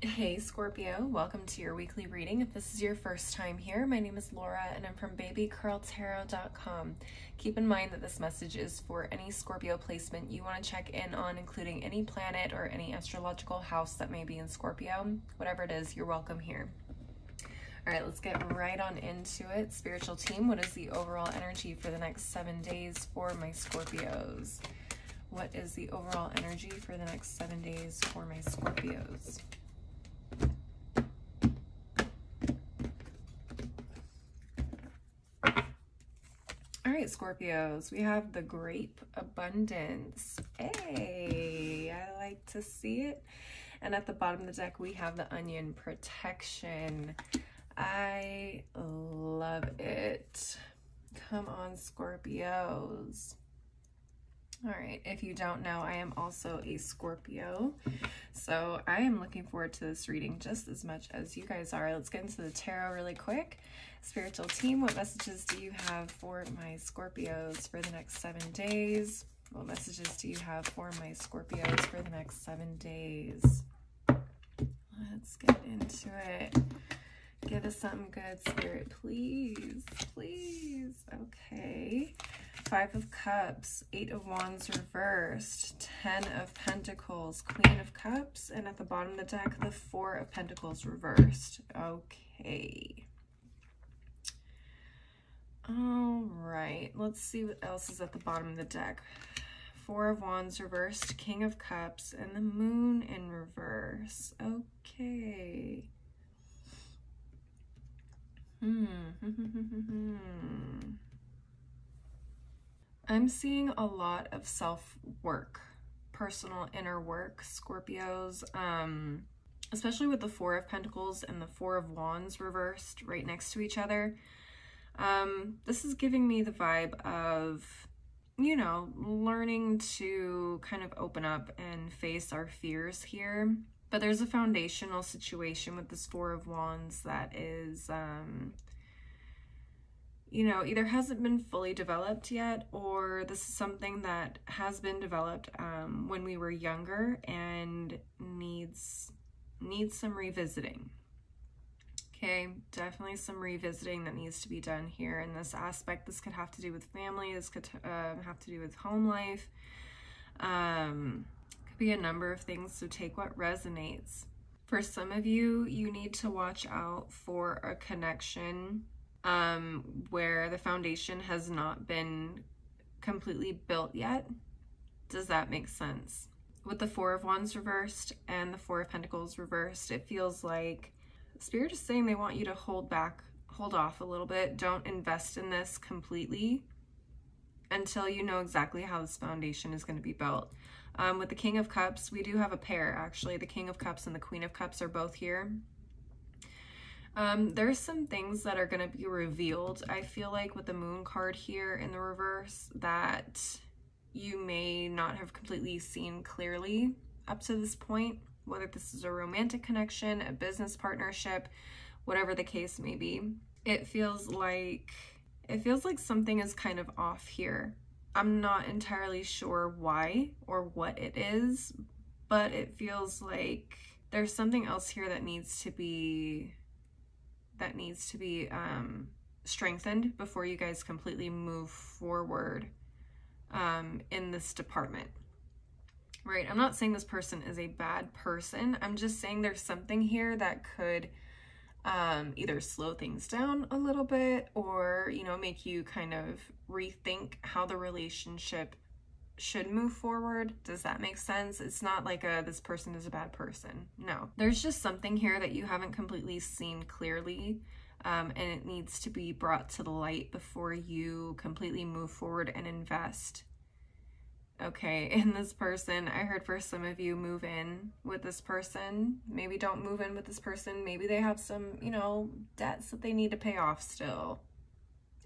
Hey Scorpio, welcome to your weekly reading. If this is your first time here, my name is Laura and I'm from babycurltarot.com. Keep in mind that this message is for any Scorpio placement you want to check in on, including any planet or any astrological house that may be in Scorpio. Whatever it is, you're welcome here. All right, let's get right on into it. Spiritual team, what is the overall energy for the next 7 days for my Scorpios? What is the overall energy for the next 7 days for my Scorpios? All right, Scorpios, we have the Grape Abundance. Hey, I like to see it. And at the bottom of the deck, we have the Onion Protection. I love it. Come on, Scorpios. All right, if you don't know, I am also a Scorpio, so I am looking forward to this reading just as much as you guys are. Let's get into the tarot really quick. Spiritual team, what messages do you have for my Scorpios for the next 7 days? What messages do you have for my Scorpios for the next 7 days? Let's get into it. Give us something good, Spirit, please, please. Okay. 5 of Cups, 8 of Wands reversed, 10 of Pentacles, Queen of Cups, and at the bottom of the deck, the 4 of Pentacles reversed. Okay. All right, let's see what else is at the bottom of the deck. 4 of Wands reversed, King of Cups, and the Moon in reverse. Okay. I'm seeing a lot of self-work, personal inner work, Scorpios, especially with the 4 of Pentacles and the 4 of Wands reversed right next to each other. This is giving me the vibe of, you know, learning to kind of open up and face our fears here. But there's a foundational situation with this 4 of Wands that is, you know, either hasn't been fully developed yet, or this is something that has been developed when we were younger and needs some revisiting. Okay, definitely some revisiting that needs to be done here in this aspect. This could have to do with family. This could have to do with home life. Could be a number of things, so take what resonates. For some of you, you need to watch out for a connection where the foundation has not been completely built yet. Does that make sense? With the 4 of Wands reversed and the 4 of Pentacles reversed, it feels like Spirit is saying they want you to hold off a little bit. Don't invest in this completely until you know exactly how this foundation is going to be built. With the King of Cups, we do have a pair, actually. The King of Cups and the Queen of Cups are both here. There's some things that are going to be revealed, I feel like, with the Moon card here in the reverse that you may not have completely seen clearly up to this point, whether this is a romantic connection, a business partnership, whatever the case may be. It feels like something is kind of off here. I'm not entirely sure why or what it is, but it feels like there's something else here that needs to be strengthened before you guys completely move forward in this department. Right, I'm not saying this person is a bad person. I'm just saying there's something here that could either slow things down a little bit or, you know, make you kind of rethink how the relationship should move forward. Does that make sense? It's not like this person is a bad person. No, there's just something here that you haven't completely seen clearly, and it needs to be brought to the light before you completely move forward and invest. Okay, in this person, I heard for some of you, move in with this person. Maybe don't move in with this person. Maybe they have some, you know, debts that they need to pay off still.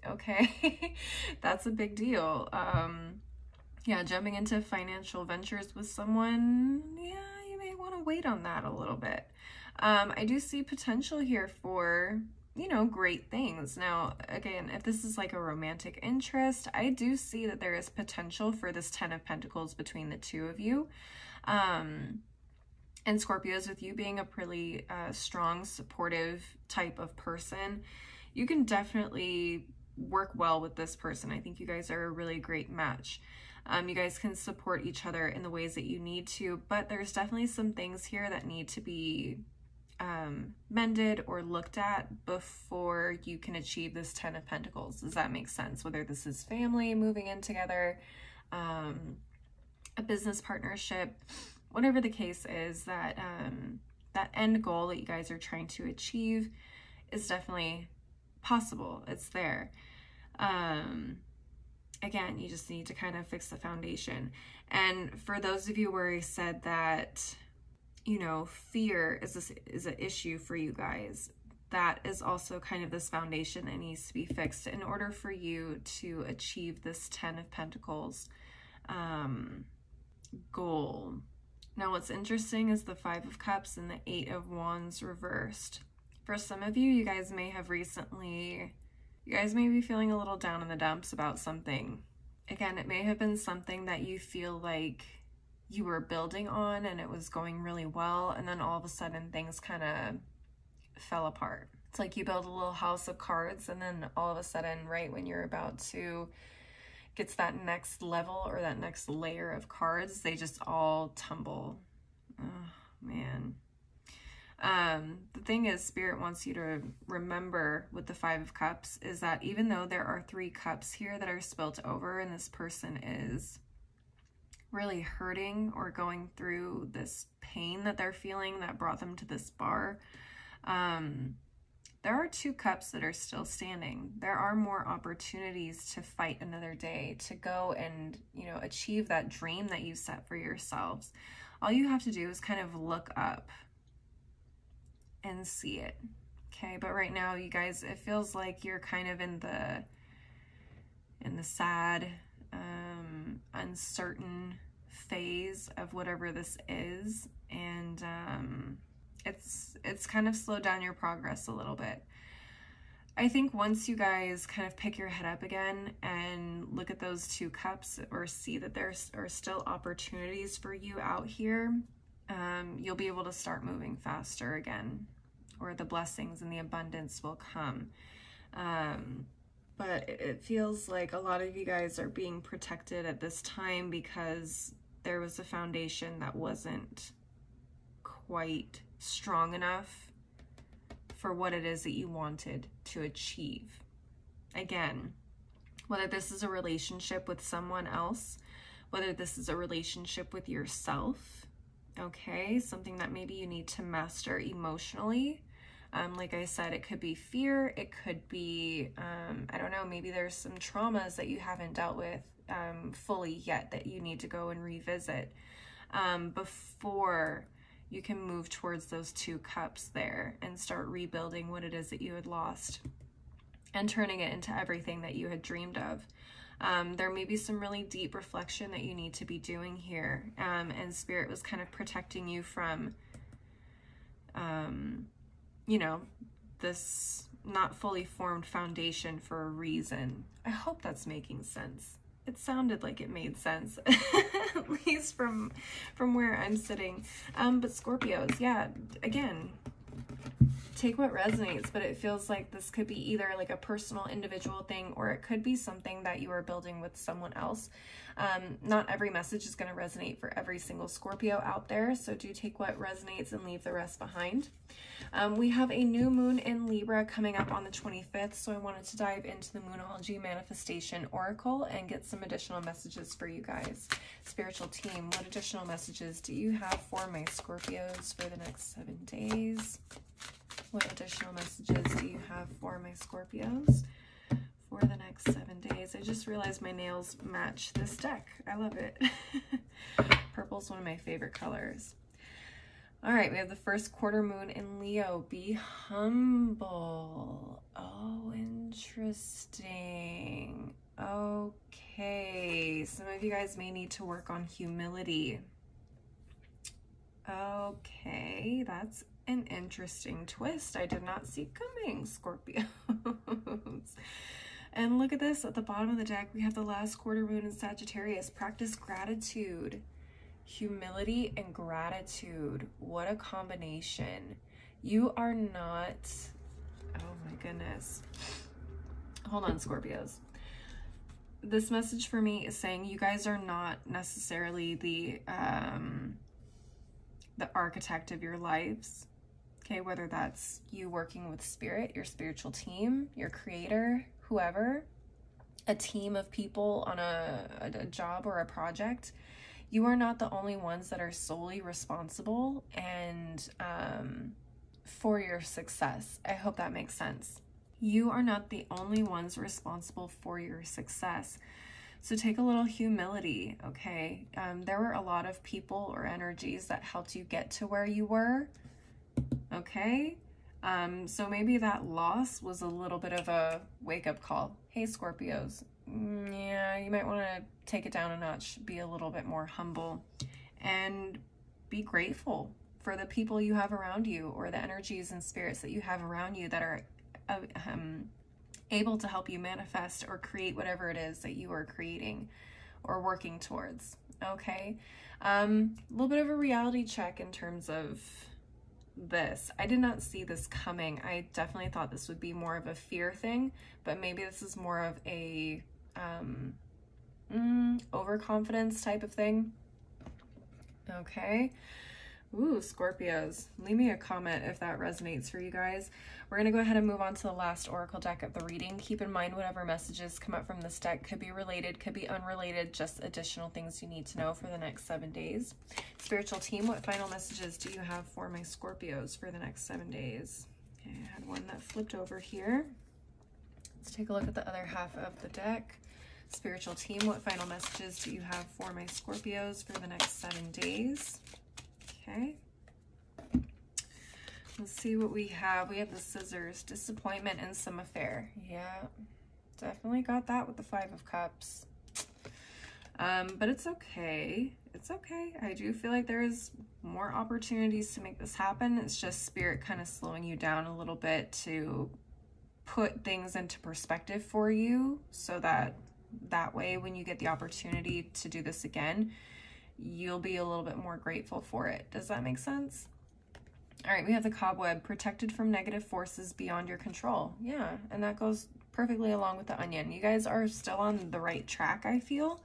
Okay, that's a big deal. Yeah, jumping into financial ventures with someone, yeah, you may want to wait on that a little bit. I do see potential here for, you know, great things. Now, again, if this is like a romantic interest, I do see that there is potential for this 10 of Pentacles between the two of you. And Scorpios, with you being a pretty strong, supportive type of person, you can definitely work well with this person. I think you guys are a really great match. You guys can support each other in the ways that you need to, but there's definitely some things here that need to be mended or looked at before you can achieve this 10 of Pentacles. Does that make sense? Whether this is family, moving in together, a business partnership, whatever the case is, that that end goal that you guys are trying to achieve is definitely possible. It's there. Again, you just need to kind of fix the foundation. And for those of you where I said that, you know, fear is an issue for you guys, that is also kind of this foundation that needs to be fixed in order for you to achieve this 10 of Pentacles goal. Now, what's interesting is the 5 of Cups and the 8 of Wands reversed. For some of you, you guys may be feeling a little down in the dumps about something. Again, it may have been something that you feel like you were building on and it was going really well, and then all of a sudden things kind of fell apart. It's like you build a little house of cards, and then all of a sudden, right when you're about to get to that next level or that next layer of cards, they just all tumble. Oh, man. The thing is, Spirit wants you to remember with the 5 of Cups is that even though there are 3 cups here that are spilt over and this person is really hurting or going through this pain that they're feeling that brought them to this bar, there are 2 cups that are still standing. There are more opportunities to fight another day, to go and, you know, achieve that dream that you set for yourselves. All you have to do is kind of look up and see it. Okay, but right now, you guys, it feels like you're kind of in the sad, uncertain phase of whatever this is, and it's kind of slowed down your progress a little bit. I think once you guys kind of pick your head up again and look at those 2 cups, or see that there are still opportunities for you out here, you'll be able to start moving faster again, or the blessings and the abundance will come. But it feels like a lot of you guys are being protected at this time because there was a foundation that wasn't quite strong enough for what it is that you wanted to achieve. Again, whether this is a relationship with someone else, whether this is a relationship with yourself, okay, something that maybe you need to master emotionally. Like I said, it could be fear, it could be, I don't know, maybe there's some traumas that you haven't dealt with fully yet that you need to go and revisit before you can move towards those 2 cups there and start rebuilding what it is that you had lost and turning it into everything that you had dreamed of. There may be some really deep reflection that you need to be doing here, and Spirit was kind of protecting you from you know, this not fully formed foundation for a reason. I hope that's making sense. It sounded like it made sense, at least from where I'm sitting. But Scorpios, yeah, again, take what resonates, but it feels like this could be either like a personal individual thing, or it could be something that you are building with someone else. Not every message is going to resonate for every single Scorpio out there, so do take what resonates and leave the rest behind. We have a new moon in Libra coming up on the 25th, so I wanted to dive into the Moonology Manifestation Oracle and get some additional messages for you guys. Spiritual team, what additional messages do you have for my Scorpios for the next 7 days? What additional messages do you have for my Scorpios for the next 7 days? I just realized my nails match this deck. I love it. Purple's one of my favorite colors. All right, we have the first quarter moon in Leo. Be humble. Oh, interesting. Okay, some of you guys may need to work on humility. Okay, that's an interesting twist I did not see coming, Scorpios. And look at this, at the bottom of the deck, we have the last quarter moon in Sagittarius. Practice gratitude. Humility and gratitude. What a combination. You are not, oh my goodness. Hold on, Scorpios. This message for me is saying you guys are not necessarily the architect of your lives. Okay, whether that's you working with spirit, your spiritual team, your creator, whoever, a team of people on a job or a project, you are not the only ones that are solely responsible and for your success. I hope that makes sense. You are not the only ones responsible for your success. So take a little humility, okay? There were a lot of people or energies that helped you get to where you were, okay? So maybe that loss was a little bit of a wake-up call. Hey, Scorpios, yeah, you might want to take it down a notch, be a little bit more humble, and be grateful for the people you have around you, or the energies and spirits that you have around you that are able to help you manifest or create whatever it is that you are creating or working towards, okay? A little bit of a reality check in terms of this. I did not see this coming. I definitely thought this would be more of a fear thing, but maybe this is more of a overconfidence type of thing. Okay. Ooh, Scorpios, leave me a comment if that resonates for you guys. We're going to go ahead and move on to the last oracle deck of the reading. Keep in mind whatever messages come up from this deck could be related, could be unrelated, just additional things you need to know for the next 7 days. Spiritual team, what final messages do you have for my Scorpios for the next 7 days? Okay, I had one that flipped over here. Let's take a look at the other half of the deck. Spiritual team, what final messages do you have for my Scorpios for the next 7 days? Okay. Let's see what we have. We have the Scissors, disappointment and some affair. Yeah, definitely got that with the 5 of Cups. But it's okay. It's okay. I do feel like there's more opportunities to make this happen. It's just Spirit kind of slowing you down a little bit to put things into perspective for you, so that way when you get the opportunity to do this again, you'll be a little bit more grateful for it. Does that make sense? All right, we have the Cobweb, protected from negative forces beyond your control. Yeah, and that goes perfectly along with the Onion. You guys are still on the right track, I feel.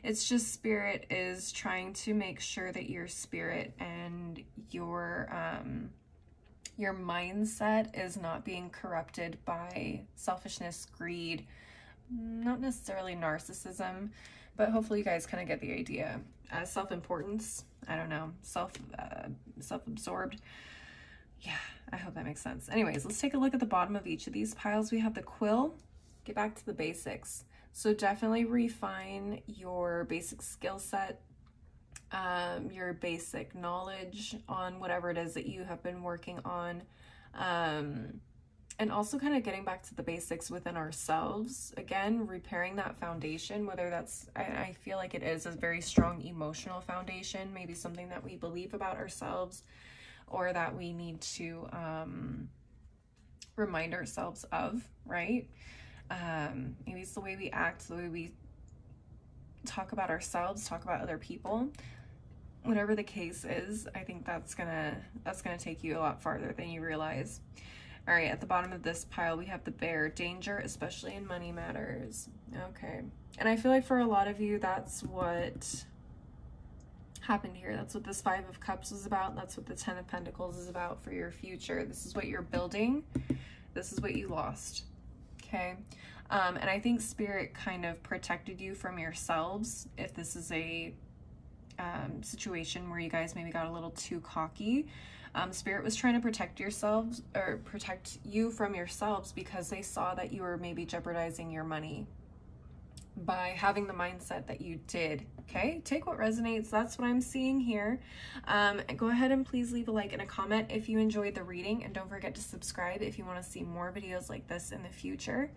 It's just Spirit is trying to make sure that your spirit and your mindset is not being corrupted by selfishness, greed, not necessarily narcissism, but hopefully you guys kind of get the idea. Self-importance, I don't know, self-absorbed. Yeah, I hope that makes sense. Anyways, let's take a look at the bottom of each of these piles. We have the Quill, get back to the basics. So definitely refine your basic skill set, your basic knowledge on whatever it is that you have been working on. And also kind of getting back to the basics within ourselves. Again, repairing that foundation, whether that's, I feel like it is a very strong emotional foundation, maybe something that we believe about ourselves or that we need to remind ourselves of, right? Maybe it's the way we act, the way we talk about ourselves, talk about other people. Whatever the case is, I think that's gonna take you a lot farther than you realize. All right, at the bottom of this pile, we have the Bear, danger, especially in money matters. Okay, and I feel like for a lot of you, that's what happened here. That's what this 5 of Cups is about. That's what the 10 of Pentacles is about for your future. This is what you're building. This is what you lost, okay? And I think Spirit kind of protected you from yourselves if this is a situation where you guys maybe got a little too cocky. Spirit was trying to protect yourselves, or protect you from yourselves, because they saw that you were maybe jeopardizing your money by having the mindset that you did. Okay, take what resonates. That's what I'm seeing here. Go ahead and please leave a like and a comment if you enjoyed the reading, and don't forget to subscribe if you want to see more videos like this in the future.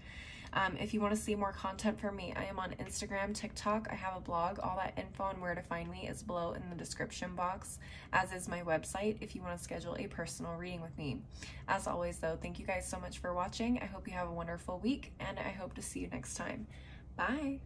If you want to see more content from me, I am on Instagram, TikTok. I have a blog. All that info on where to find me is below in the description box, as is my website if you want to schedule a personal reading with me. As always, though, thank you guys so much for watching. I hope you have a wonderful week, and I hope to see you next time. Bye.